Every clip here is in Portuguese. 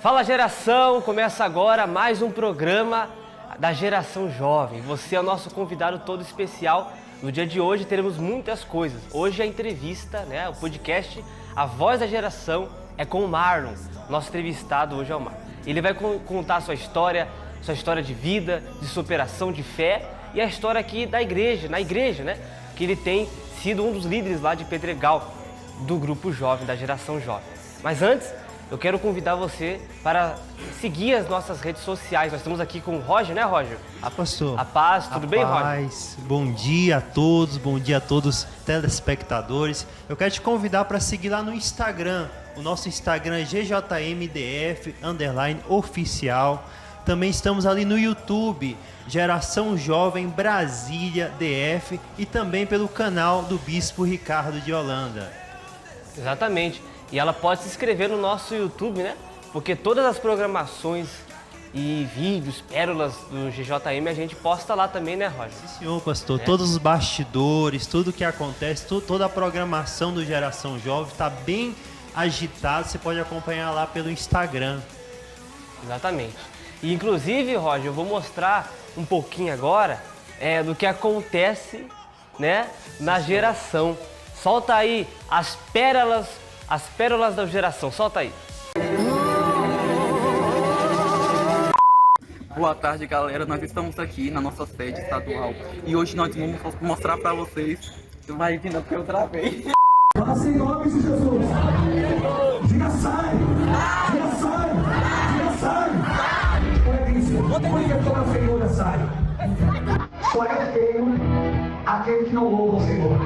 Fala geração, começa agora mais um programa da Geração Jovem. Você é o nosso convidado todo especial. No dia de hoje teremos muitas coisas. Hoje a entrevista, o podcast A Voz da Geração é com o Marlon. Nosso entrevistado hoje é o Marlon. Ele vai contar sua história de vida, de superação, de fé e a história aqui da igreja, que ele tem sido um dos líderes lá de Pedregal, do grupo jovem, da Geração Jovem. Mas antes, eu quero convidar você para seguir as nossas redes sociais. Nós estamos aqui com o Roger, né, Roger? Pastor. A paz, tudo bem, Roger? Bom dia a todos os telespectadores. Eu quero te convidar para seguir lá no Instagram. O nosso Instagram é GJMDF_oficial. Também estamos ali no YouTube, Geração Jovem Brasília DF, e também pelo canal do Bispo Ricardo de Holanda. Exatamente. E ela pode se inscrever no nosso YouTube, né? Porque todas as programações e vídeos, pérolas do GJM a gente posta lá também, né, Roger? Sim, senhor, pastor. Todos os bastidores, tudo que acontece, toda a programação do Geração Jovem está bem agitado. Você pode acompanhar lá pelo Instagram. Exatamente. E inclusive, Roger, eu vou mostrar um pouquinho agora do que acontece, né, na geração. Solta aí as pérolas da geração, solta aí. Boa tarde, galera. Nós estamos aqui na nossa sede estadual e hoje nós vamos mostrar para vocês. Vai vindo aqui outra vez. Fala em nome de Jesus. Diga sai! Diga sai! Diga sai! Olha isso. Única que a Senhora sai. Só é feio aquele que não louva o Senhor.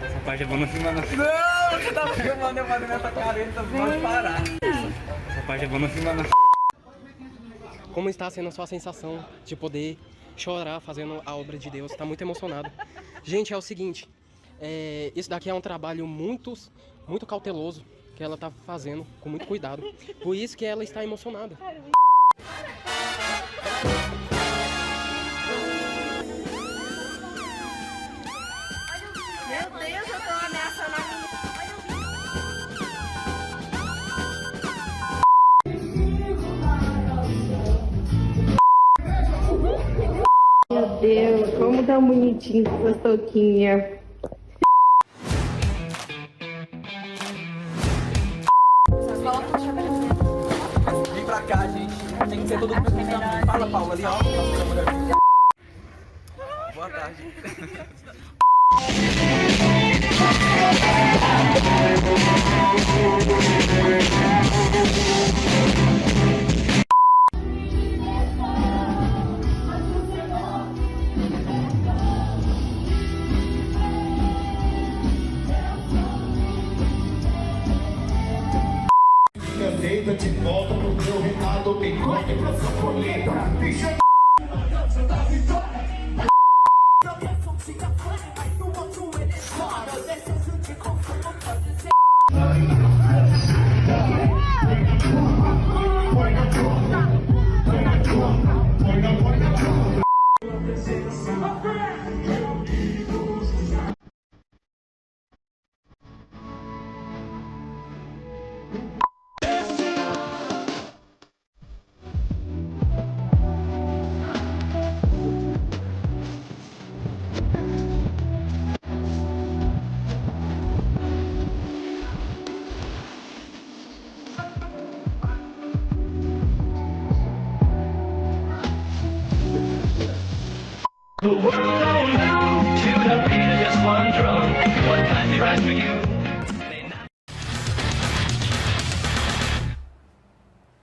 Essa parte é boa, não filma não. Não, você tá filmando, eu mandei nessa careta, pode parar. Essa parte é boa, não filma não. Como está sendo a sua sensação de poder chorar fazendo a obra de Deus? Está muito emocionado. Gente, é o seguinte, isso daqui é um trabalho muito cauteloso que ela está fazendo, com muito cuidado. Por isso que ela está emocionada. Meu Deus, eu tô ameaçando a minha. Meu Deus, como tá bonitinho essa toquinha. Vem pra cá, gente. Tem que ser todo mundo. Fala, Paulo, ali, ó. Boa tarde. Deita de volta pro meu reinado, bigode pra sua colheita. The world don't move to the beat of just one drum. What time they rise for you?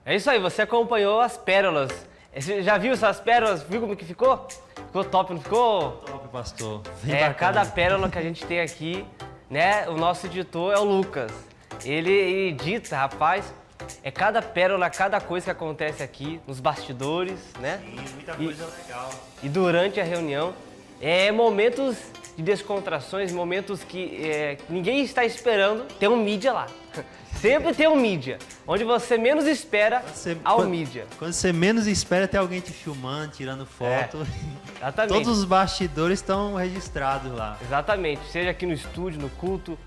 É isso aí, você acompanhou as pérolas. Você já viu essas pérolas? Viu como que ficou? Ficou top, não ficou? Top, pastor. Cada pérola que a gente tem aqui, né? O nosso editor é o Lucas. Ele edita, rapaz. É cada pérola, cada coisa que acontece aqui nos bastidores, né? Sim, muita coisa legal. E durante a reunião, momentos de descontrações, momentos que ninguém está esperando ter um mídia lá. Sempre tem um mídia. Onde você menos espera, há um mídia. Quando você menos espera, tem alguém te filmando, tirando foto. Exatamente. Todos os bastidores estão registrados lá. Exatamente. Seja aqui no estúdio, no culto.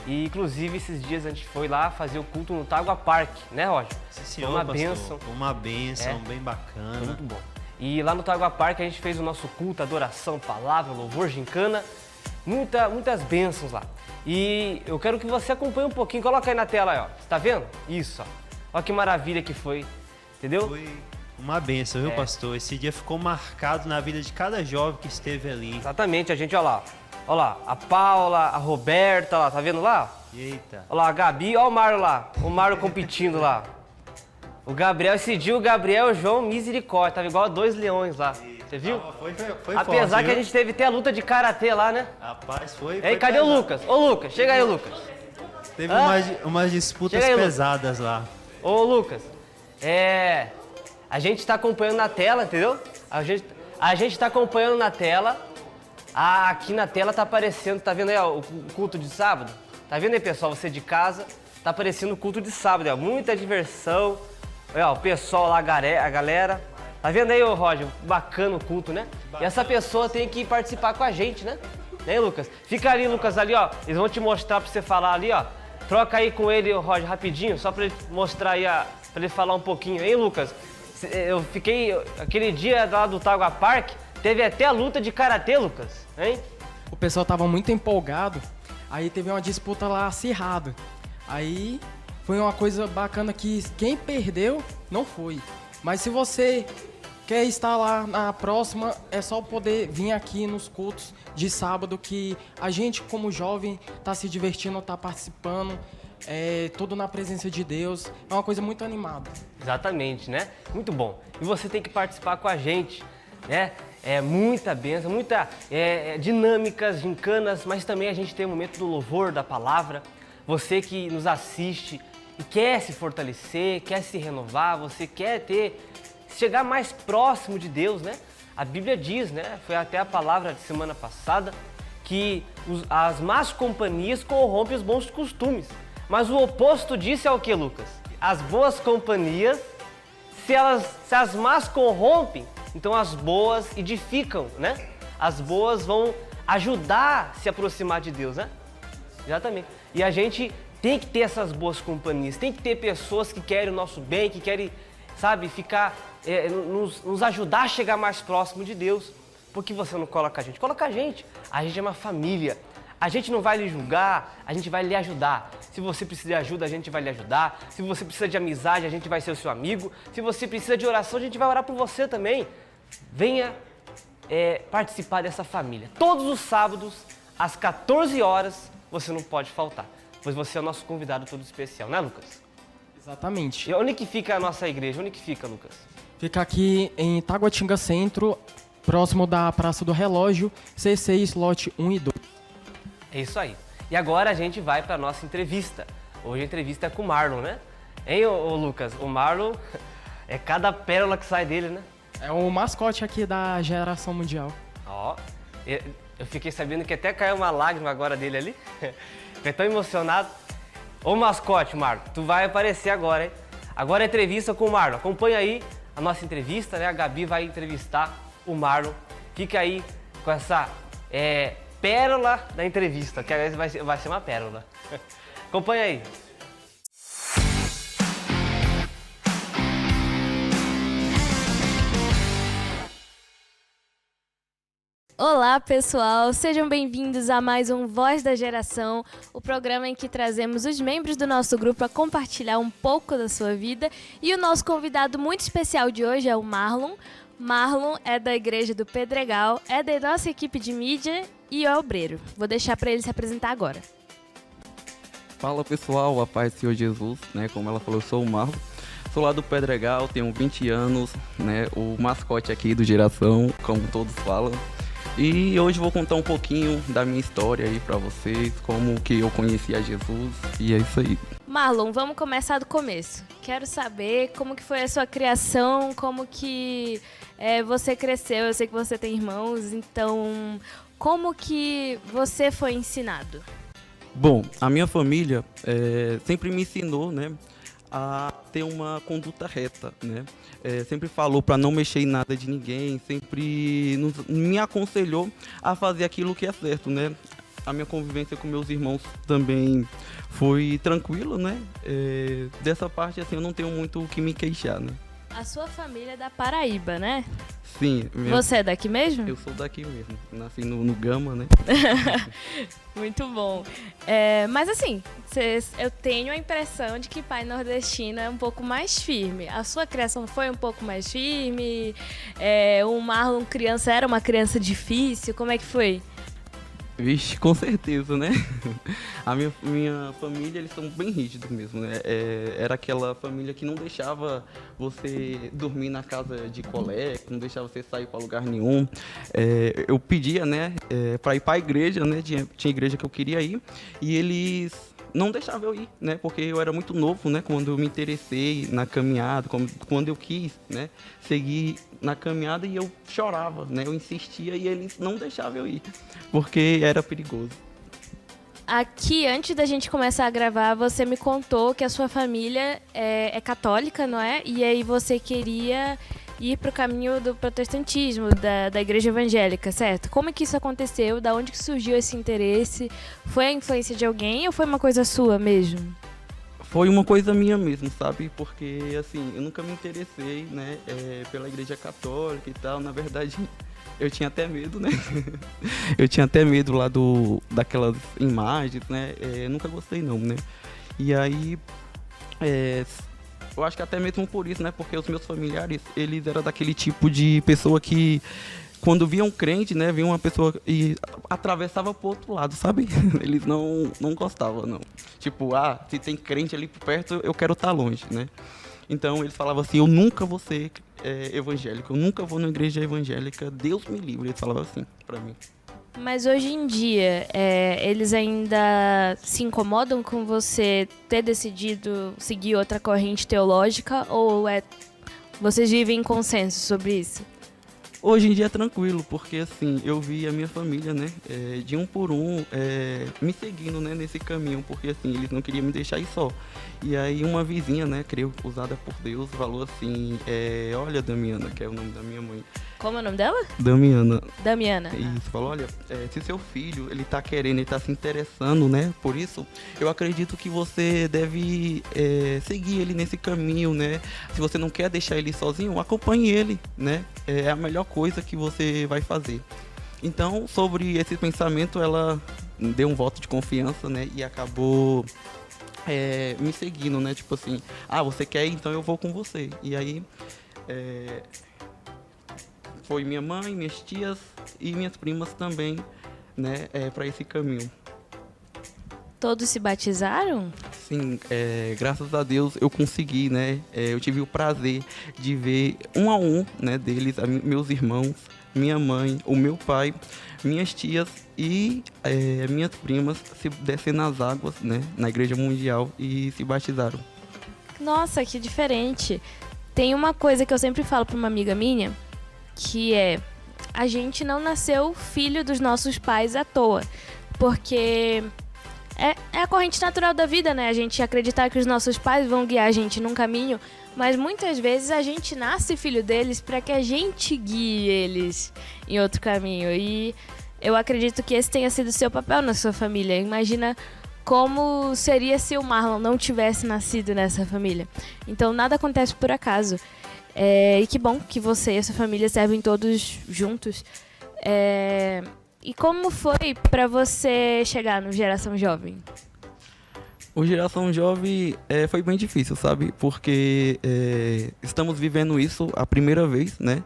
E, inclusive, esses dias a gente foi lá fazer o culto no Tagua Park, né, Roger? Sim, senhor, Foi uma pastor. bênção. Foi uma bênção, É. bem bacana. Foi muito bom. E lá no Tagua Park a gente fez o nosso culto, adoração, palavra, louvor, gincana. Muitas bênçãos lá. E eu quero que você acompanhe um pouquinho. Coloca aí na tela, aí, ó. Você tá vendo? Isso, ó. Olha que maravilha que foi. Entendeu? Foi uma bênção, viu, É. pastor? Esse dia ficou marcado na vida de cada jovem que esteve ali. Exatamente, a gente, ó lá. Ó lá, a Paula, a Roberta, lá, tá vendo lá? Eita. Ó lá, a Gabi, ó o Mário lá. O Mário competindo lá. O Gabriel, esse dia o Gabriel e o João, misericórdia. Tava igual a 2 leões lá. Você viu? Foi Apesar forte, que a viu? gente teve até a luta de karatê lá, né? Rapaz, foi. E aí, cadê o Lucas? Ô, Lucas, chega aí, Lucas. Teve Hã? umas disputas Chega aí, Lucas. pesadas lá. Ô, Lucas, a gente tá acompanhando na tela, entendeu? A gente tá acompanhando na tela. Aqui na tela tá aparecendo, tá vendo aí, ó, o culto de sábado? Tá vendo aí, pessoal, você de casa? Tá aparecendo o culto de sábado, ó, muita diversão. Olha, ó, o pessoal lá, a galera. Tá vendo aí, ô Roger? Bacana o culto, né? E essa pessoa tem que participar com a gente, né? Né, Lucas? Fica ali, Lucas, ali, ó. Eles vão te mostrar pra você falar ali, ó. Troca aí com ele, ô Roger, rapidinho, só pra ele mostrar aí, pra ele falar um pouquinho. Hein, Lucas? Eu fiquei, aquele dia lá do Tagua Park, teve até a luta de karatê, Lucas, hein? O pessoal tava muito empolgado, aí teve uma disputa lá acirrada. Aí foi uma coisa bacana que quem perdeu não foi. Mas se você quer estar lá na próxima, é só poder vir aqui nos cultos de sábado, que a gente como jovem tá se divertindo, tá participando, tudo na presença de Deus. É uma coisa muito animada. Exatamente, né? Muito bom. E você tem que participar com a gente, né? É muita bênção, muita dinâmicas, gincanas, mas também a gente tem o momento do louvor, da palavra. Você que nos assiste e quer se fortalecer, quer se renovar, você quer chegar mais próximo de Deus, né? A Bíblia diz, né? Foi até a palavra de semana passada, que as más companhias corrompem os bons costumes. Mas o oposto disso é o que, Lucas? As boas companhias, se as más corrompem, então as boas edificam, né? As boas vão ajudar a se aproximar de Deus, né? Exatamente. E a gente tem que ter essas boas companhias, tem que ter pessoas que querem o nosso bem, que querem, sabe, ficar, nos ajudar a chegar mais próximo de Deus. Por que você não coloca a gente? Coloca a gente é uma família. A gente não vai lhe julgar, a gente vai lhe ajudar. Se você precisa de ajuda, a gente vai lhe ajudar. Se você precisa de amizade, a gente vai ser o seu amigo. Se você precisa de oração, a gente vai orar por você também. Venha participar dessa família. Todos os sábados, às 14 horas, você não pode faltar, pois você é o nosso convidado todo especial, né, Lucas? Exatamente. E onde que fica a nossa igreja? Onde que fica, Lucas? Fica aqui em Taguatinga Centro, próximo da Praça do Relógio, C6, lote 1 e 2. É isso aí. E agora a gente vai para nossa entrevista. Hoje a entrevista é com o Marlon, né? Hein, ô Lucas? O Marlon é cada pérola que sai dele, né? É o mascote aqui da Geração Mundial. Ó, eu fiquei sabendo que até caiu uma lágrima agora dele ali. Fiquei tão emocionado. Ô mascote, Marlon, tu vai aparecer agora, hein? Agora é entrevista com o Marlon. Acompanha aí a nossa entrevista, né? A Gabi vai entrevistar o Marlon. Fica aí com essa pérola da entrevista, que agora vai ser uma pérola. Acompanha aí. Olá, pessoal! Sejam bem-vindos a mais um Voz da Geração, o programa em que trazemos os membros do nosso grupo a compartilhar um pouco da sua vida. E o nosso convidado muito especial de hoje é o Marlon. Marlon é da Igreja do Pedregal, é da nossa equipe de mídia e é obreiro. Vou deixar para ele se apresentar agora. Fala pessoal, a paz do Senhor Jesus, né? Como ela falou, eu sou o Marlon. Sou lá do Pedregal, tenho 20 anos, né? O mascote aqui do Geração, como todos falam. E hoje vou contar um pouquinho da minha história aí pra vocês, como que eu conheci a Jesus, e é isso aí. Marlon, vamos começar do começo. Quero saber como que foi a sua criação, como que você cresceu. Eu sei que você tem irmãos, então como que você foi ensinado? Bom, a minha família sempre me ensinou, né, a ter uma conduta reta, né? Sempre falou para não mexer em nada de ninguém, sempre me aconselhou a fazer aquilo que é certo, né? A minha convivência com meus irmãos também foi tranquila, né? Dessa parte, assim, eu não tenho muito o que me queixar, né? A sua família é da Paraíba, né? Sim. Você é daqui mesmo? Eu sou daqui mesmo. Nasci no Gama, né? Muito bom. Mas assim, eu tenho a impressão de que pai nordestino é um pouco mais firme. A sua criação foi um pouco mais firme? O Marlon criança era uma criança difícil? Como é que foi? Vixe, com certeza, né? A minha família, eles são bem rígidos mesmo, né? Era aquela família que não deixava você dormir na casa de colega, não deixava você sair para lugar nenhum. Eu pedia, né, para ir para a igreja, né? Tinha igreja que eu queria ir e eles não deixavam eu ir, né? Porque eu era muito novo, né? Quando eu me interessei na caminhada, quando eu quis, né, seguir na caminhada e eu chorava, né? Eu insistia e eles não deixavam eu ir, porque era perigoso. Aqui, antes da gente começar a gravar, você me contou que a sua família é católica, não é? E aí você queria ir para o caminho do protestantismo, da igreja evangélica, certo? Como é que isso aconteceu? Da onde que surgiu esse interesse? Foi a influência de alguém ou foi uma coisa sua mesmo? Foi uma coisa minha mesmo, sabe? Porque, assim, eu nunca me interessei, né, pela igreja católica e tal. Na verdade, eu tinha até medo, né? Eu tinha até medo lá daquelas imagens, né? Nunca gostei não, né? E aí, eu acho que até mesmo por isso, né? Porque os meus familiares, eles eram daquele tipo de pessoa que, quando via um crente, né? Via uma pessoa e atravessava pro outro lado, sabe? Eles não gostavam, não. Tipo, se tem crente ali por perto, eu quero estar longe, né? Então, eles falavam assim, eu nunca vou ser evangélico, eu nunca vou na igreja evangélica, Deus me livre. Eles falavam assim pra mim. Mas hoje em dia, eles ainda se incomodam com você ter decidido seguir outra corrente teológica ou vocês vivem em consenso sobre isso? Hoje em dia é tranquilo, porque assim, eu vi a minha família, né, de um por um, me seguindo, né, nesse caminho, porque assim, eles não queriam me deixar ir só. E aí uma vizinha, né, creio, usada por Deus, falou assim, olha, Damiana, que é o nome da minha mãe. Como é o nome dela? Damiana. Damiana. Isso, falou, olha, se seu filho, ele tá querendo, ele tá se interessando, né, por isso, eu acredito que você deve seguir ele nesse caminho, né. Se você não quer deixar ele sozinho, acompanhe ele, né, é a melhor coisa que você vai fazer. Então, sobre esse pensamento, ela deu um voto de confiança, né, e acabou me seguindo, né, tipo assim, você quer ir, então eu vou com você. E aí, foi minha mãe, minhas tias e minhas primas também, né, para esse caminho. Todos se batizaram? Sim, graças a Deus eu consegui, né, eu tive o prazer de ver um a um, né, deles, meus irmãos, minha mãe, o meu pai, minhas tias e minhas primas se descer nas águas, né, na Igreja Mundial e se batizaram. Nossa, que diferente. Tem uma coisa que eu sempre falo para uma amiga minha, que a gente não nasceu filho dos nossos pais à toa, porque é a corrente natural da vida, né? A gente acreditar que os nossos pais vão guiar a gente num caminho, mas muitas vezes a gente nasce filho deles para que a gente guie eles em outro caminho. E eu acredito que esse tenha sido o seu papel na sua família. Imagina como seria se o Marlon não tivesse nascido nessa família. Então nada acontece por acaso. E que bom que você e a sua família servem todos juntos. E como foi para você chegar no Geração Jovem? O Geração Jovem foi bem difícil, sabe? Porque estamos vivendo isso a primeira vez, né?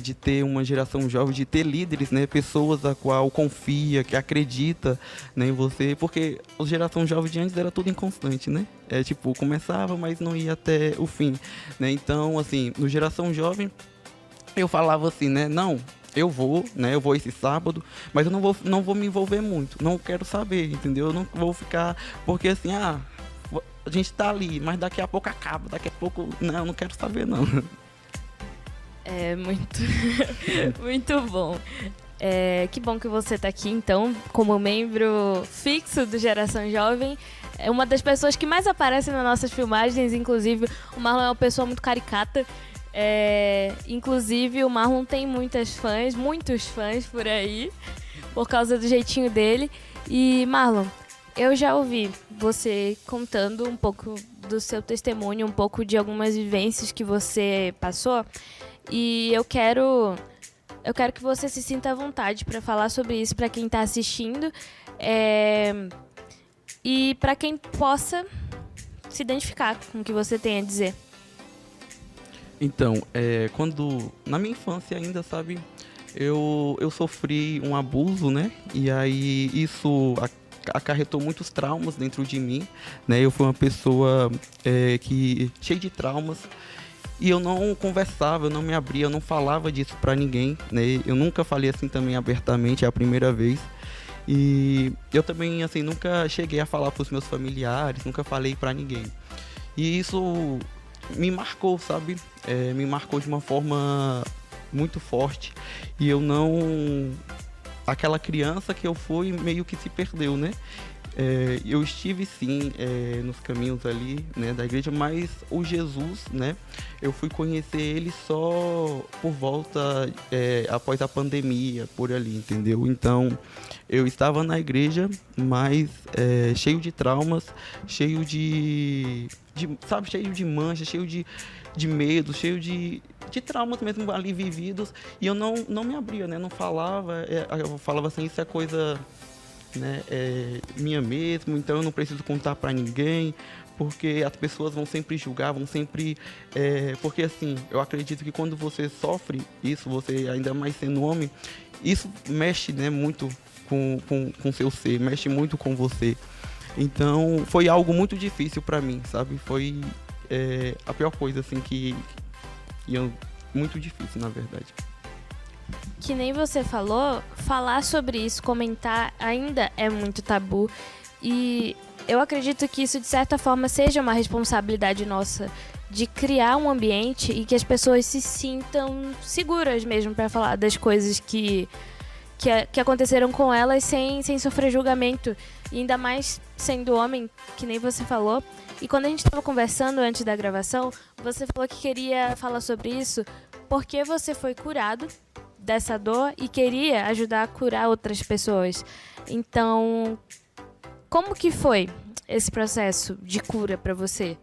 De ter uma geração jovem, de ter líderes, né? Pessoas a qual confia, que acredita, né, em você. Porque o Geração Jovem de antes era tudo inconstante, né? Tipo, começava, mas não ia até o fim, né? Então, assim, no Geração Jovem, eu falava assim, né? Não, eu vou, né? Eu vou esse sábado, mas eu não vou me envolver muito. Não quero saber, entendeu? Eu não vou ficar... Porque assim, a gente tá ali, mas daqui a pouco acaba. Daqui a pouco... Não, eu não quero saber, não. Muito, muito bom. Que bom que você está aqui, então, como membro fixo do Geração Jovem. É uma das pessoas que mais aparecem nas nossas filmagens, inclusive o Marlon é uma pessoa muito caricata. Inclusive o Marlon tem muitos fãs por aí, por causa do jeitinho dele. E Marlon, eu já ouvi você contando um pouco do seu testemunho, um pouco de algumas vivências que você passou. E eu quero que você se sinta à vontade para falar sobre isso para quem está assistindo e para quem possa se identificar com o que você tem a dizer. Então, quando na minha infância ainda, sabe, eu sofri um abuso, né? E aí isso acarretou muitos traumas dentro de mim, né? Eu fui uma pessoa que cheia de traumas. E eu não conversava, eu não me abria, eu não falava disso pra ninguém, né? Eu nunca falei assim também abertamente, é a primeira vez. E eu também, assim, nunca cheguei a falar pros meus familiares, nunca falei pra ninguém. E isso me marcou, sabe? Me marcou de uma forma muito forte. E eu não... Aquela criança que eu fui meio que se perdeu, né? Eu estive sim nos caminhos ali, né, da igreja, mas o Jesus, né, eu fui conhecer ele só por volta após a pandemia, por ali, entendeu? Então eu estava na igreja, mas cheio de traumas, cheio de sabe, cheio de manchas, cheio de medo, cheio de traumas mesmo ali vividos, e eu não me abria, né, não falava, eu falava assim, isso é coisa, né, minha mesmo, então eu não preciso contar pra ninguém, porque as pessoas vão sempre julgar, vão sempre... porque assim, eu acredito que quando você sofre isso, você ainda mais sendo homem, isso mexe, né, muito com seu ser, mexe muito com você. Então foi algo muito difícil pra mim, sabe? Foi a pior coisa, assim, muito difícil, na verdade. Que nem você falou, falar sobre isso, comentar, ainda é muito tabu. E eu acredito que isso, de certa forma, seja uma responsabilidade nossa de criar um ambiente e que as pessoas se sintam seguras mesmo para falar das coisas que aconteceram com elas sem sofrer julgamento. E ainda mais sendo homem, que nem você falou. E quando a gente estava conversando antes da gravação, você falou que queria falar sobre isso porque você foi curado dessa dor e queria ajudar a curar outras pessoas. Então, como que foi esse processo de cura para você?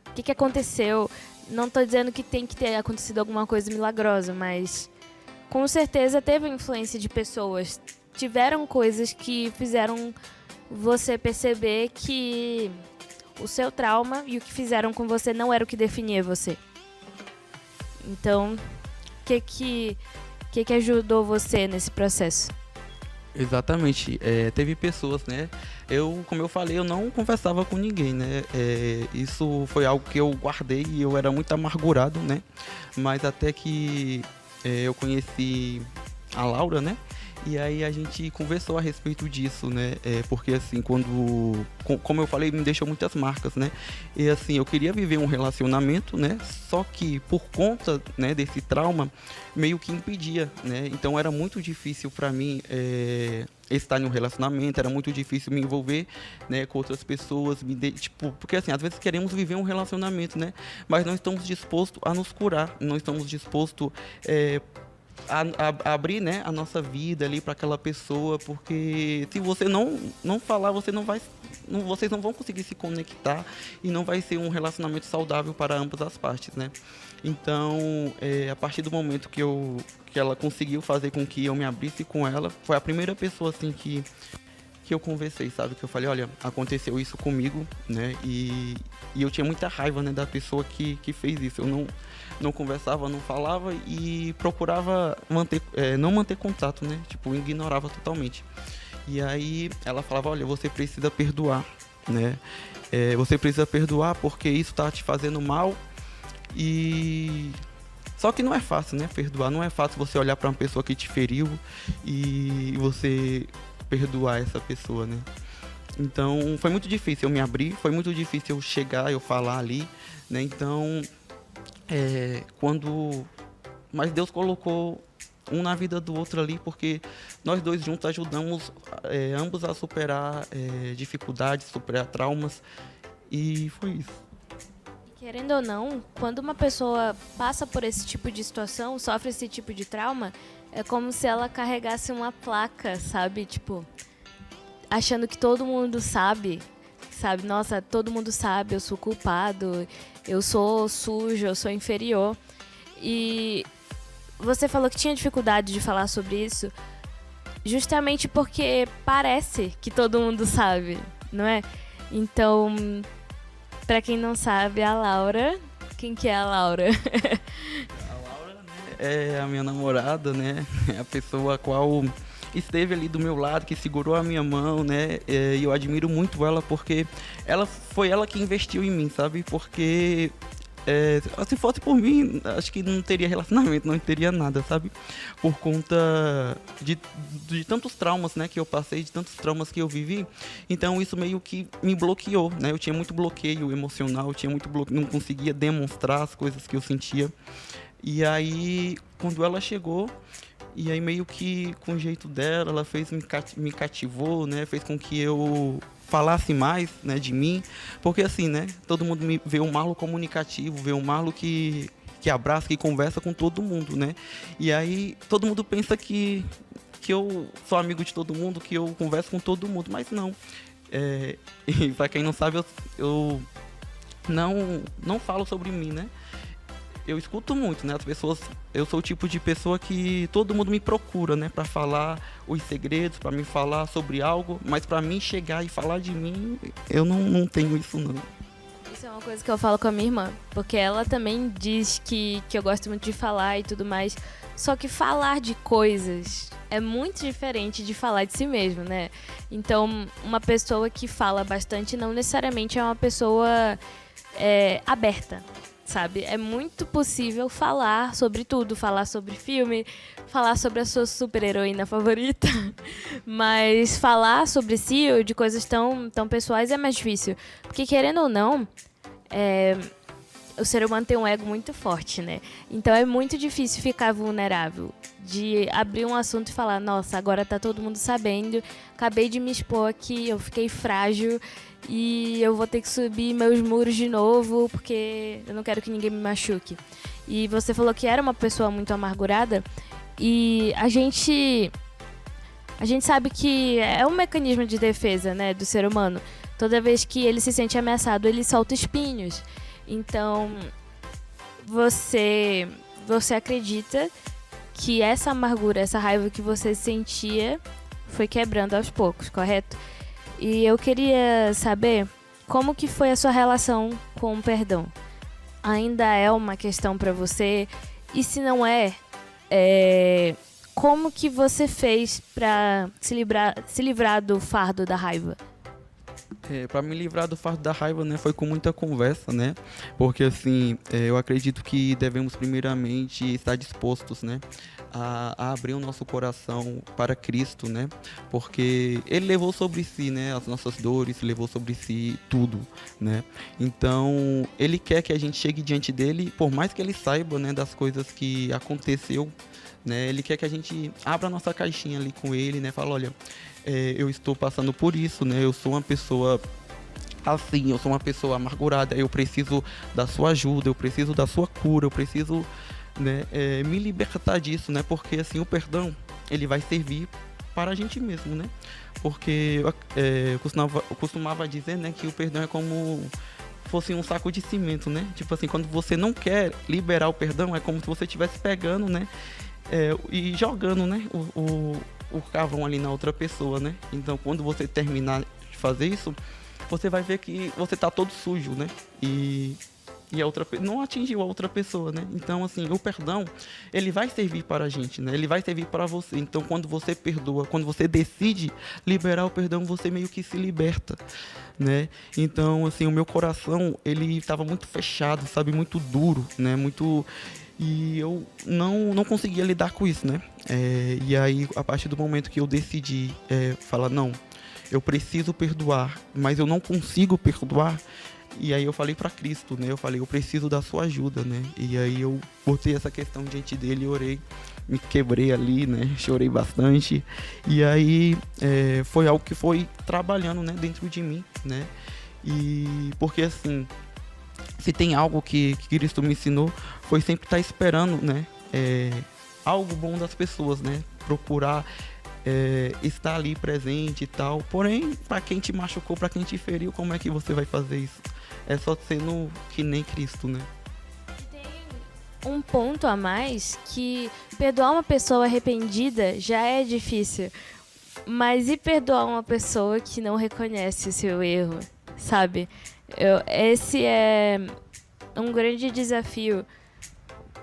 O que aconteceu? Não tô dizendo que tem que ter acontecido alguma coisa milagrosa, mas com certeza teve influência de pessoas. Tiveram coisas que fizeram você perceber que o seu trauma e o que fizeram com você não era o que definia você. Então, o que ajudou você nesse processo? Exatamente, teve pessoas, né, como eu falei, eu não conversava com ninguém, né, isso foi algo que eu guardei e eu era muito amargurado, né, mas até que eu conheci a Laura, né, e aí a gente conversou a respeito disso, né, porque assim, como eu falei, me deixou muitas marcas, né, e assim, eu queria viver um relacionamento, né, só que por conta, né, desse trauma, meio que impedia, né, então era muito difícil para mim estar em um relacionamento, era muito difícil me envolver, né, com outras pessoas, porque assim, às vezes queremos viver um relacionamento, né, mas não estamos dispostos a nos curar, não estamos dispostos a abrir, né, a nossa vida ali para aquela pessoa, porque se você não falar, vocês não vão conseguir se conectar e não vai ser um relacionamento saudável para ambas as partes, né? Então, a partir do momento que ela conseguiu fazer com que eu me abrisse com ela, foi a primeira pessoa assim que eu conversei, sabe? Que eu falei, olha, aconteceu isso comigo, né? E eu tinha muita raiva, né, da pessoa que fez isso. Eu não conversava, não falava e procurava não manter contato, né? Tipo, ignorava totalmente. E aí ela falava, olha, você precisa perdoar, né? Você precisa perdoar porque isso tá te fazendo mal. E só que não é fácil, né? Perdoar. Não é fácil você olhar para uma pessoa que te feriu e você perdoar essa pessoa, né? Então foi muito difícil eu me abrir, foi muito difícil eu chegar, eu falar ali, né? Então mas Deus colocou um na vida do outro ali, porque nós dois juntos ajudamos ambos a superar dificuldades, superar traumas, e foi isso. Querendo ou não, quando uma pessoa passa por esse tipo de situação, sofre esse tipo de trauma, é como se ela carregasse uma placa, sabe? Tipo, achando que todo mundo sabe? Nossa, todo mundo sabe, eu sou culpado, eu sou sujo, eu sou inferior. E você falou que tinha dificuldade de falar sobre isso, justamente porque parece que todo mundo sabe, não é? Então, pra quem não sabe, a Laura... Quem que é a Laura? A Laura, né, é a minha namorada, né? É a pessoa a qual esteve ali do meu lado, que segurou a minha mão, né? E eu admiro muito ela porque foi ela que investiu em mim, sabe? Porque se fosse por mim, acho que não teria relacionamento, não teria nada, sabe? Por conta de tantos traumas, né, que eu passei, de tantos traumas que eu vivi. Então isso meio que me bloqueou, né? Eu tinha muito bloqueio emocional, eu tinha muito bloqueio, não conseguia demonstrar as coisas que eu sentia. E aí, quando ela chegou, e aí meio que com o jeito dela, ela me cativou, né? Fez com que eu falasse mais, né, de mim, porque assim, né, todo mundo me vê um Marlon comunicativo, vê um Marlon que abraça, que conversa com todo mundo, né? E aí todo mundo pensa que eu sou amigo de todo mundo, que eu converso com todo mundo, mas não. E pra quem não sabe, eu não falo sobre mim, né? Eu escuto muito, né? As pessoas, eu sou o tipo de pessoa que todo mundo me procura, né? Pra falar os segredos, pra me falar sobre algo, mas pra mim chegar e falar de mim, eu não tenho isso, não. Isso é uma coisa que eu falo com a minha irmã, porque ela também diz que eu gosto muito de falar e tudo mais, só que falar de coisas é muito diferente de falar de si mesmo, né? Então, uma pessoa que fala bastante não necessariamente é uma pessoa aberta, sabe? É muito possível falar sobre tudo, falar sobre filme, falar sobre a sua super-heroína favorita, mas falar sobre si ou de coisas tão pessoais é mais difícil. Porque, querendo ou não, o ser humano tem um ego muito forte, né? Então é muito difícil ficar vulnerável, de abrir um assunto e falar, nossa, agora tá todo mundo sabendo, acabei de me expor aqui, eu fiquei frágil e eu vou ter que subir meus muros de novo porque eu não quero que ninguém me machuque. E você falou que era uma pessoa muito amargurada e a gente sabe que é um mecanismo de defesa, né, do ser humano. Toda vez que ele se sente ameaçado, ele solta espinhos. Então, você acredita que essa amargura, essa raiva que você sentia foi quebrando aos poucos, correto? E eu queria saber como que foi a sua relação com o perdão. Ainda é uma questão para você? E se não como que você fez para se livrar do fardo da raiva? Para me livrar do fardo da raiva, né, foi com muita conversa, né? Porque assim, eu acredito que devemos primeiramente estar dispostos, né, a abrir o nosso coração para Cristo, né? Porque Ele levou sobre si, né, as nossas dores, levou sobre si tudo, né? Então, Ele quer que a gente chegue diante dele, por mais que Ele saiba, né, das coisas que aconteceu, né? Ele quer que a gente abra a nossa caixinha ali com Ele, né? Fala, olha, eu estou passando por isso, né? Eu sou uma pessoa assim, eu sou uma pessoa amargurada, eu preciso da sua ajuda, eu preciso da sua cura, eu preciso, né, me libertar disso, né? Porque assim, o perdão, ele vai servir para a gente mesmo, né? Porque eu costumava dizer, né, que o perdão é como fosse um saco de cimento, né? Tipo assim, quando você não quer liberar o perdão, é como se você estivesse pegando, né, e jogando, né, o carvão ali na outra pessoa, né? Então, quando você terminar de fazer isso, você vai ver que você tá todo sujo, né? E a outra não atingiu a outra pessoa, né? Então, assim, o perdão, ele vai servir para a gente, né? Ele vai servir para você. Então, quando você perdoa, quando você decide liberar o perdão, você meio que se liberta, né? Então, assim, o meu coração, ele estava muito fechado, sabe? Muito duro, né? E eu não conseguia lidar com isso, né? E aí, a partir do momento que eu decidi falar, não, eu preciso perdoar, mas eu não consigo perdoar, e aí eu falei para Cristo, né? Eu falei, eu preciso da sua ajuda, né? E aí eu botei essa questão diante dele e orei, me quebrei ali, né? Chorei bastante. E aí foi algo que foi trabalhando, né, dentro de mim, né? E porque assim, se tem algo que Cristo me ensinou, foi sempre estar esperando, né? Algo bom das pessoas, né? Procurar estar ali presente e tal. Porém, para quem te machucou, para quem te feriu, como é que você vai fazer isso? É só sendo que nem Cristo, né? Tem um ponto a mais que perdoar uma pessoa arrependida já é difícil. Mas e perdoar uma pessoa que não reconhece o seu erro, sabe? Esse é um grande desafio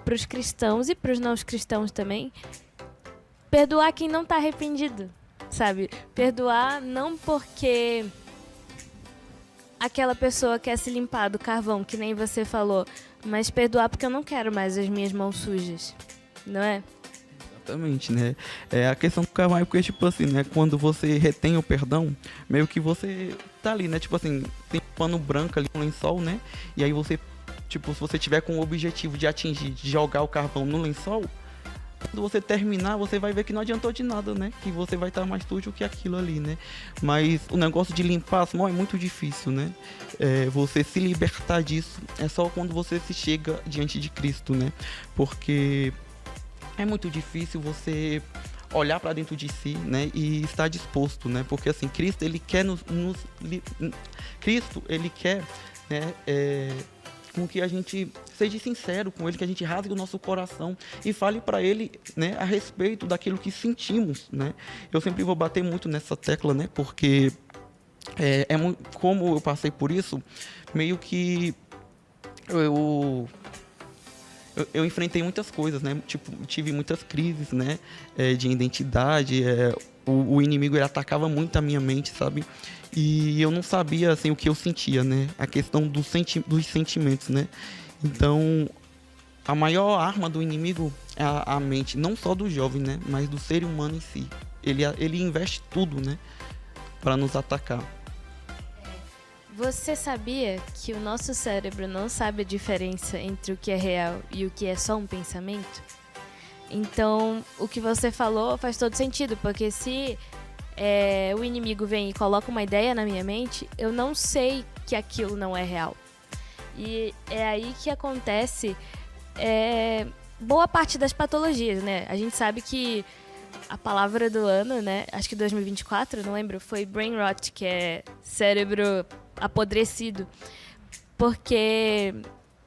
para os cristãos e para os não cristãos também. Perdoar quem não está arrependido, sabe? Perdoar não porque aquela pessoa quer se limpar do carvão, que nem você falou, mas perdoar porque eu não quero mais as minhas mãos sujas, não é? Exatamente, né? A questão do carvão é porque, tipo assim, né? Quando você retém o perdão, meio que você tá ali, né? Tipo assim, tem um pano branco ali, um lençol, né? E aí você, tipo, se você tiver com o objetivo de atingir, de jogar o carvão no lençol, quando você terminar, você vai ver que não adiantou de nada, né? Que você vai estar mais sujo que aquilo ali, né? Mas o negócio de limpar as mãos é muito difícil, né? Você se libertar disso é só quando você se chega diante de Cristo, né? Porque é muito difícil você olhar para dentro de si, né? E estar disposto, né? Porque assim, Cristo, ele quer Cristo, ele quer, né? Com que a gente seja sincero com ele, que a gente rasgue o nosso coração e fale para ele, né, a respeito daquilo que sentimos, né? Eu sempre vou bater muito nessa tecla, né? Porque como eu passei por isso, meio que eu enfrentei muitas coisas, né? Tipo, tive muitas crises, né? De identidade. O inimigo, ele atacava muito a minha mente, sabe? E eu não sabia, assim, o que eu sentia, né? A questão dos sentimentos, né? Então, a maior arma do inimigo é a mente, não só do jovem, né? Mas do ser humano em si. Ele investe tudo, né? Para nos atacar. Você sabia que o nosso cérebro não sabe a diferença entre o que é real e o que é só um pensamento? Então, o que você falou faz todo sentido, porque se o inimigo vem e coloca uma ideia na minha mente, eu não sei que aquilo não é real. E é aí que acontece boa parte das patologias, né? A gente sabe que a palavra do ano, né? Acho que 2024, não lembro, foi brain rot, que é cérebro apodrecido. Porque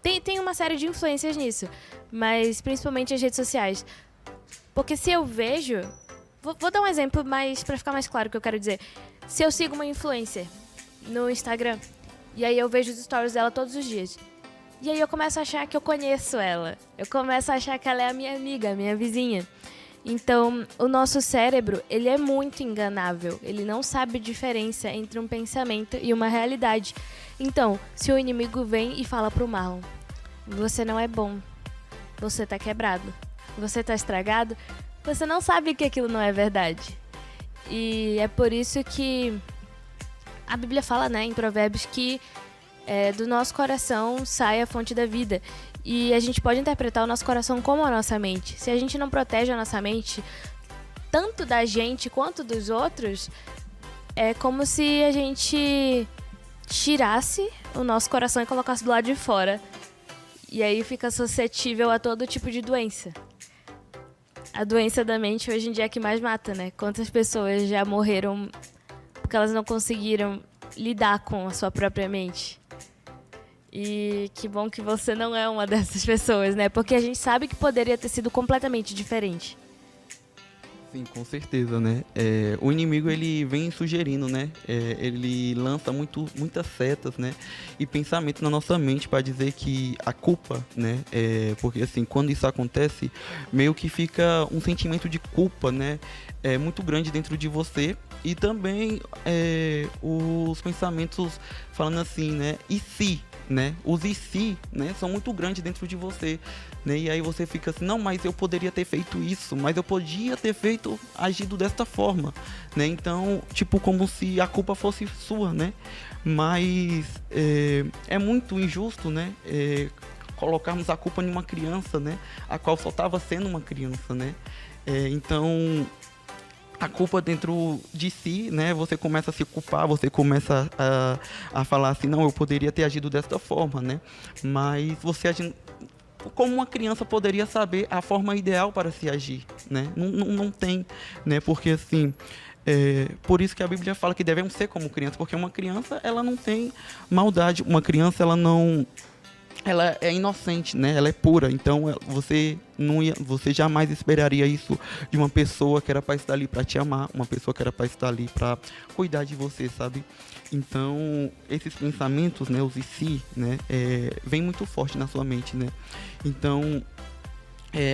tem uma série de influências nisso, mas principalmente as redes sociais. Porque se eu vejo... Vou dar um exemplo para ficar mais claro o que eu quero dizer. Se eu sigo uma influencer no Instagram, e aí eu vejo os stories dela todos os dias, e aí eu começo a achar que eu conheço ela. Eu começo a achar que ela é a minha amiga, a minha vizinha. Então, o nosso cérebro, ele é muito enganável. Ele não sabe a diferença entre um pensamento e uma realidade. Então, se o inimigo vem e fala pro Marlon: você não é bom, você tá quebrado, você tá estragado, você não sabe que aquilo não é verdade. E é por isso que a Bíblia fala, né, em Provérbios, que do nosso coração sai a fonte da vida. E a gente pode interpretar o nosso coração como a nossa mente. Se a gente não protege a nossa mente, tanto da gente quanto dos outros, é como se a gente tirasse o nosso coração e colocasse do lado de fora. E aí fica suscetível a todo tipo de doença. A doença da mente hoje em dia é a que mais mata, né? Quantas pessoas já morreram porque elas não conseguiram lidar com a sua própria mente? E que bom que você não é uma dessas pessoas, né? Porque a gente sabe que poderia ter sido completamente diferente. Sim, com certeza, né? O inimigo, ele vem sugerindo, né? Ele lança muitas setas, né? E pensamentos na nossa mente para dizer que a culpa, né? Porque assim, quando isso acontece, meio que fica um sentimento de culpa, né? Muito grande dentro de você. E também os pensamentos falando assim, né? E se? Né? Os e se, né, são muito grandes dentro de você, né? E aí você fica assim, não, mas eu poderia ter feito isso, mas eu podia ter agido desta forma, né? Então, tipo, como se a culpa fosse sua, né? Mas é muito injusto, né? colocarmos a culpa em uma criança, né? A qual só estava sendo uma criança, né? Então, a culpa dentro de si, né? Você começa a se culpar, você começa a falar assim, não, eu poderia ter agido desta forma, né? Mas você agindo como uma criança poderia saber a forma ideal para se agir, né? Não tem, né? Porque assim, por isso que a Bíblia fala que devemos ser como criança, porque uma criança, ela não tem maldade, uma criança, ela é inocente, né? Ela é pura. Então você jamais esperaria isso de uma pessoa que era para estar ali para te amar, uma pessoa que era para estar ali para cuidar de você, sabe? Então esses pensamentos, né, os e se, né, vem muito forte na sua mente, né? Então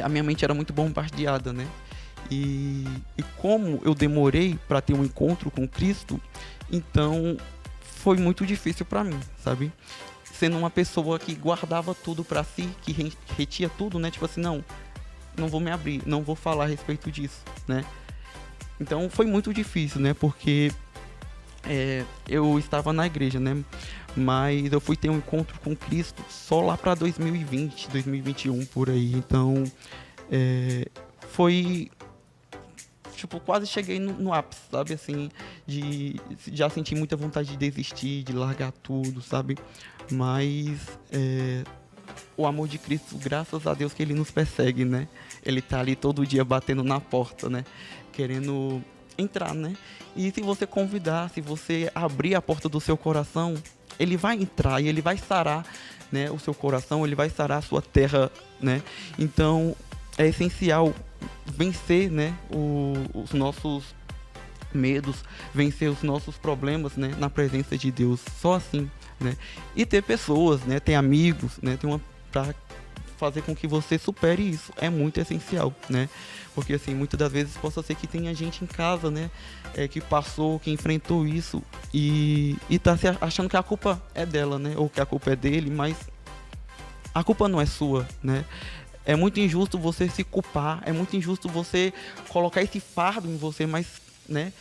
a minha mente era muito bombardeada, né? E como eu demorei para ter um encontro com Cristo, então foi muito difícil para mim, sabe? Sendo uma pessoa que guardava tudo pra si, que retia tudo, né? Tipo assim, não vou me abrir, não vou falar a respeito disso, né? Então foi muito difícil, né? Porque eu estava na igreja, né? Mas eu fui ter um encontro com Cristo só lá pra 2020, 2021, por aí. Então foi... Tipo, quase cheguei no ápice, sabe? Assim, já senti muita vontade de desistir, de largar tudo, sabe? Mas o amor de Cristo, graças a Deus que Ele nos persegue, né? Ele tá ali todo dia batendo na porta, né? Querendo entrar, né? E se você convidar, se você abrir a porta do seu coração, Ele vai entrar e Ele vai sarar, né, o seu coração, Ele vai sarar a sua terra, né? Então, é essencial vencer, né, os nossos medos, vencer os nossos problemas, né, na presença de Deus, só assim, né, e ter pessoas, né, ter amigos, né, para fazer com que você supere isso, é muito essencial, né, porque assim, muitas das vezes possa ser que tenha gente em casa, né, que passou, que enfrentou isso e tá achando que a culpa é dela, né, ou que a culpa é dele, mas a culpa não é sua, né. É muito injusto você se culpar, é muito injusto você colocar esse fardo em você, mas, né,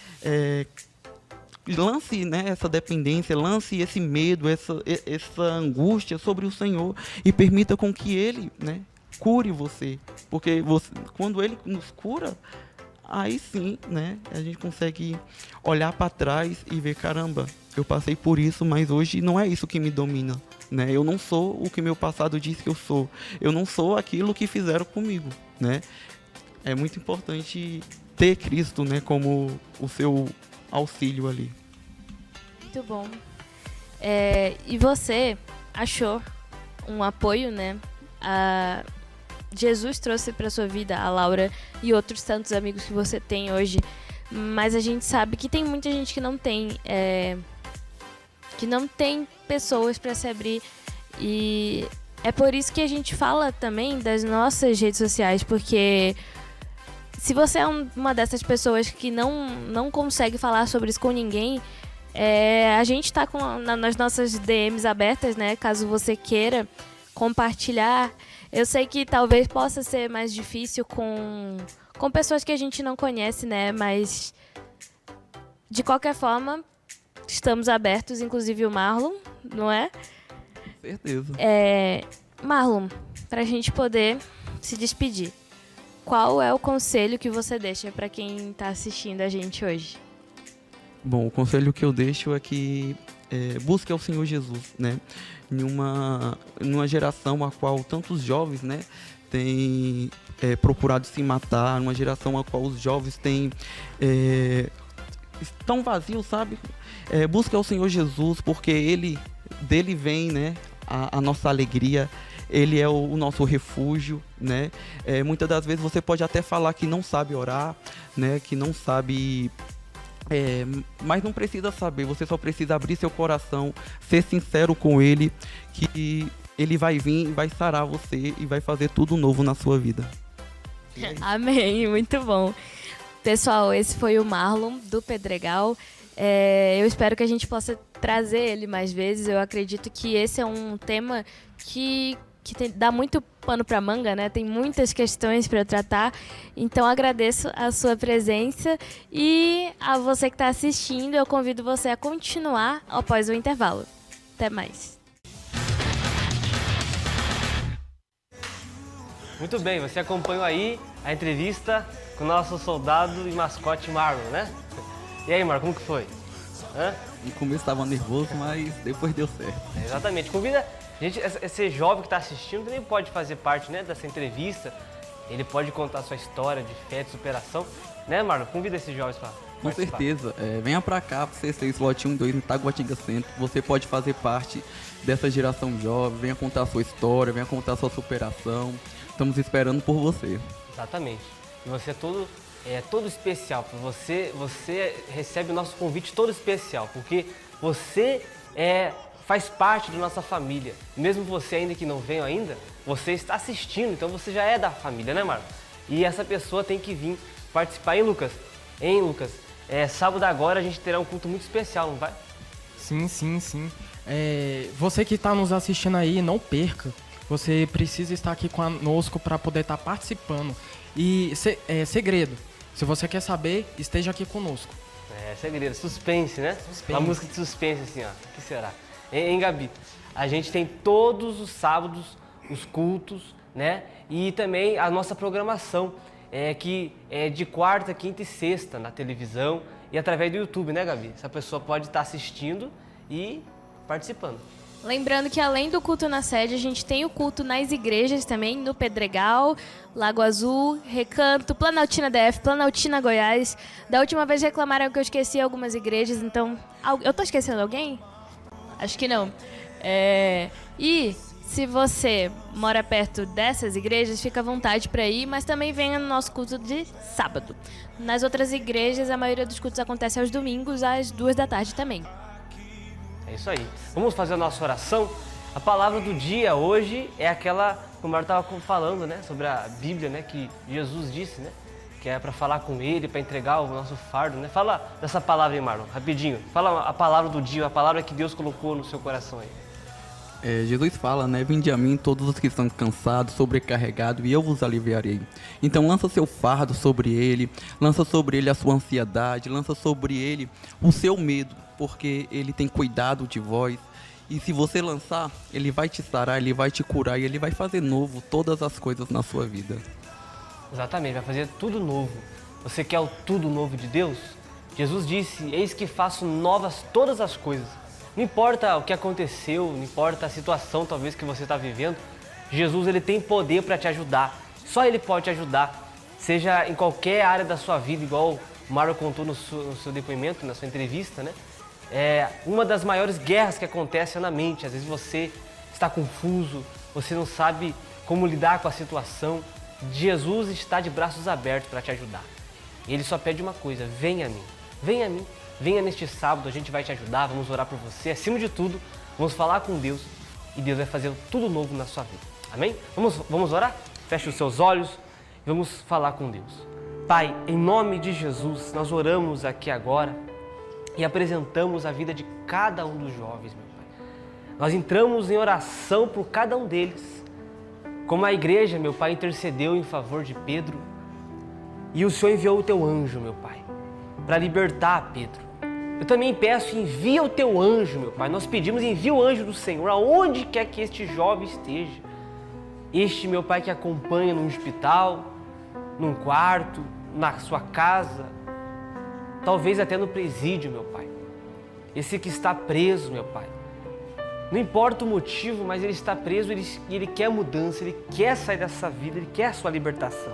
lance, né, essa dependência, lance esse medo, essa angústia sobre o Senhor e permita com que Ele, né, cure você. Porque quando Ele nos cura, aí sim, né, a gente consegue olhar para trás e ver, caramba, eu passei por isso, mas hoje não é isso que me domina. Né? Eu não sou o que meu passado diz que eu sou. Eu não sou aquilo que fizeram comigo, né? É muito importante ter Cristo, né, como o seu auxílio ali. Muito bom. E você achou um apoio, né? Jesus trouxe para sua vida a Laura e outros tantos amigos que você tem hoje, mas a gente sabe que tem muita gente que não tem pessoas para se abrir, e é por isso que a gente fala também das nossas redes sociais, porque se você é uma dessas pessoas que não consegue falar sobre isso com ninguém, a gente tá nas nossas DMs abertas, né, caso você queira compartilhar. Eu sei que talvez possa ser mais difícil com pessoas que a gente não conhece, né, mas de qualquer forma estamos abertos, inclusive o Marlon, não é? Com certeza. Marlon, pra gente poder se despedir, qual é o conselho que você deixa pra quem tá assistindo a gente hoje? Bom, o conselho que eu deixo é que busque ao Senhor Jesus, né? Numa geração a qual tantos jovens, né, têm procurado se matar, numa geração a qual os jovens têm estão vazios, sabe? Busque ao Senhor Jesus, porque dele vem, né, a nossa alegria. Ele é o nosso refúgio, né? Muitas das vezes você pode até falar que não sabe orar, né, que não sabe, mas não precisa saber. Você só precisa abrir seu coração, ser sincero com Ele, que Ele vai vir e vai sarar você e vai fazer tudo novo na sua vida. Amém, muito bom. Pessoal, esse foi o Marlon do Pedregal. Eu espero que a gente possa trazer ele mais vezes. Eu acredito que esse é um tema que dá muito pano para manga, né? Tem muitas questões para tratar. Então agradeço a sua presença e a você que está assistindo, eu convido você a continuar após o intervalo. Até mais. Muito bem, você acompanhou aí a entrevista com o nosso soldado e mascote Marlon, né? E aí, Marlon, como que foi? Hã? No começo estava nervoso, mas depois deu certo. Exatamente. Convida, gente, esse jovem que está assistindo também pode fazer parte, né, dessa entrevista. Ele pode contar a sua história de fé, de superação. Né, Marlon? Convida esses jovens para Com certeza. Venha pra cá, C6, lote 1 e 2 no Taguatinga Centro. Você pode fazer parte dessa geração jovem. Venha contar a sua história, venha contar a sua superação. Estamos esperando por você. Exatamente. E você é todo especial. Você recebe o nosso convite todo especial, porque você faz parte da nossa família. Mesmo você ainda que não veio ainda, você está assistindo, então você já é da família, né, Marlon? E essa pessoa tem que vir participar, hein, Lucas? Sábado agora a gente terá um culto muito especial, não vai? Sim. Você que está nos assistindo aí, não perca. Você precisa estar aqui conosco para poder estar participando. E segredo, se você quer saber, esteja aqui conosco. Segredo, suspense, né? Suspense. Uma música de suspense, assim, ó. O que será? Hein, Gabi? A gente tem todos os sábados os cultos, né? E também a nossa programação, que é de quarta, quinta e sexta na televisão e através do YouTube, né, Gabi? Essa pessoa pode estar assistindo e participando. Lembrando que além do culto na sede, a gente tem o culto nas igrejas também, no Pedregal, Lago Azul, Recanto, Planaltina DF, Planaltina Goiás. Da última vez reclamaram que eu esqueci algumas igrejas, então... Eu tô esquecendo alguém? Acho que não. E se você mora perto dessas igrejas, fica à vontade para ir, mas também venha no nosso culto de sábado. Nas outras igrejas, a maioria dos cultos acontece aos domingos, às 14h também. É isso aí. Vamos fazer a nossa oração? A palavra do dia hoje é aquela que o Marlon estava falando, né? Sobre a Bíblia, né? Que Jesus disse, né? Que é para falar com Ele, para entregar o nosso fardo, né? Fala dessa palavra aí, Marlon, rapidinho. Fala a palavra do dia, a palavra que Deus colocou no seu coração aí. Jesus fala, né? Vinde a mim todos os que estão cansados, sobrecarregados, e eu vos aliviarei. Então lança seu fardo sobre ele, lança sobre ele a sua ansiedade, lança sobre ele o seu medo, porque ele tem cuidado de vós. E se você lançar, ele vai te sarar, ele vai te curar e ele vai fazer novo todas as coisas na sua vida. Exatamente, vai fazer tudo novo. Você quer o tudo novo de Deus? Jesus disse, eis que faço novas todas as coisas. Não importa o que aconteceu, não importa a situação talvez que você está vivendo, Jesus ele tem poder para te ajudar. Só Ele pode te ajudar, seja em qualquer área da sua vida, igual o Mário contou no seu depoimento, na sua entrevista, né? Uma das maiores guerras que acontece é na mente. Às vezes você está confuso, você não sabe como lidar com a situação. Jesus está de braços abertos para te ajudar. Ele só pede uma coisa, venha a mim, venha a mim. Venha neste sábado, a gente vai te ajudar, vamos orar por você. Acima de tudo, vamos falar com Deus e Deus vai fazer tudo novo na sua vida. Amém? Vamos orar? Feche os seus olhos e vamos falar com Deus. Pai, em nome de Jesus, nós oramos aqui agora e apresentamos a vida de cada um dos jovens, meu Pai. Nós entramos em oração por cada um deles. Como a igreja, meu Pai, intercedeu em favor de Pedro e o Senhor enviou o teu anjo, meu Pai, para libertar Pedro. Eu também peço, envia o teu anjo, meu Pai. Nós pedimos, envia o anjo do Senhor, aonde quer que este jovem esteja. Este, meu Pai, que acompanha num hospital, num quarto, na sua casa, talvez até no presídio, meu Pai. Esse que está preso, meu Pai. Não importa o motivo, mas ele está preso e ele quer mudança, ele quer sair dessa vida, ele quer a sua libertação.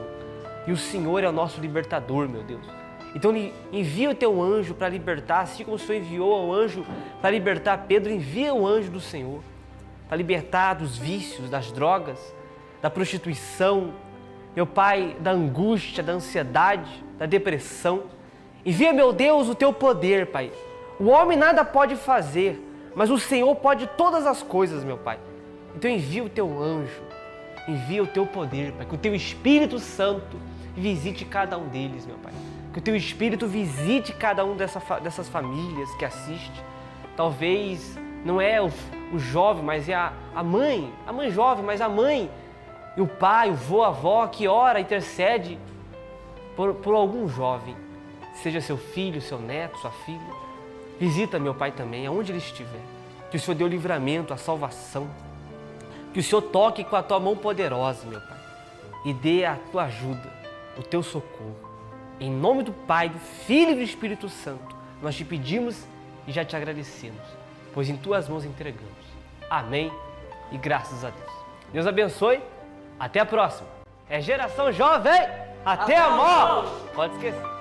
E o Senhor é o nosso libertador, meu Deus. Então envia o teu anjo para libertar, assim como o Senhor enviou o anjo para libertar Pedro, envia o anjo do Senhor para libertar dos vícios, das drogas, da prostituição, meu Pai, da angústia, da ansiedade, da depressão. Envia, meu Deus, o teu poder, Pai. O homem nada pode fazer, mas o Senhor pode todas as coisas, meu Pai. Então envia o teu anjo, envia o teu poder, Pai, que o teu Espírito Santo visite cada um deles, meu Pai. Que o teu Espírito visite cada um dessas famílias que assiste. Talvez não é o jovem, mas é a mãe jovem, mas a mãe e o pai, o vô, a avó que ora, intercede por algum jovem. Seja seu filho, seu neto, sua filha. Visita meu Pai também, aonde ele estiver. Que o Senhor dê o livramento, a salvação. Que o Senhor toque com a tua mão poderosa, meu Pai. e dê a tua ajuda, o teu socorro. Em nome do Pai, do Filho e do Espírito Santo, nós te pedimos e já te agradecemos, pois em tuas mãos entregamos. Amém e graças a Deus. Deus abençoe, até a próxima. É Geração Jovem, até a morte. Pode esquecer.